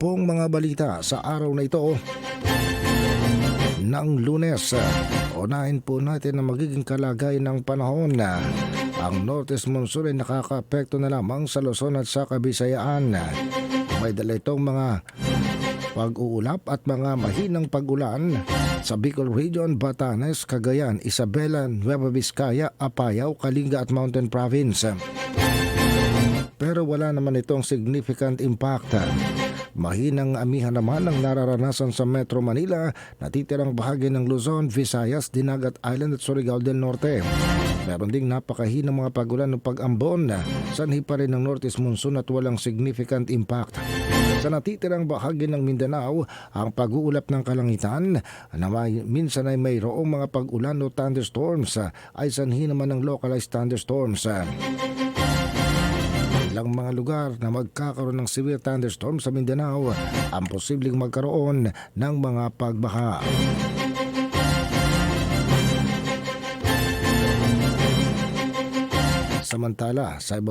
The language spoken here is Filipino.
pong mga balita sa araw na ito ng Lunes. Unahin po natin ang magiging kalagay ng panahon. Ang northeast monsoon ay nakakaapekto na lamang sa Luzon at sa Kabisayaan. May dala itong mga pag-uulap at mga mahinang pag-ulan sa Bicol Region, Batanes, Cagayan, Isabela, Nueva Vizcaya, Apayao, Kalinga at Mountain Province. Pero wala naman itong significant impact. Mahinang amihan naman ang nararanasan sa Metro Manila, natitirang bahagi ng Luzon, Visayas, Dinagat Island at Surigao del Norte. Meron ding napakahinang mga pag-ulan o pag-ambon, sanhi pa rin ng northeast monsoon at walang significant impact. Sa natitirang bahagi ng Mindanao, ang pag-uulap ng kalangitan na minsan ay mayroong mga pag-ulan o thunderstorms ay sanhi naman ng localized thunderstorms. Ilang mga lugar na magkakaroon ng severe thunderstorm sa Mindanao ang posibleng magkaroon ng mga pagbaha. Samantala, sa iba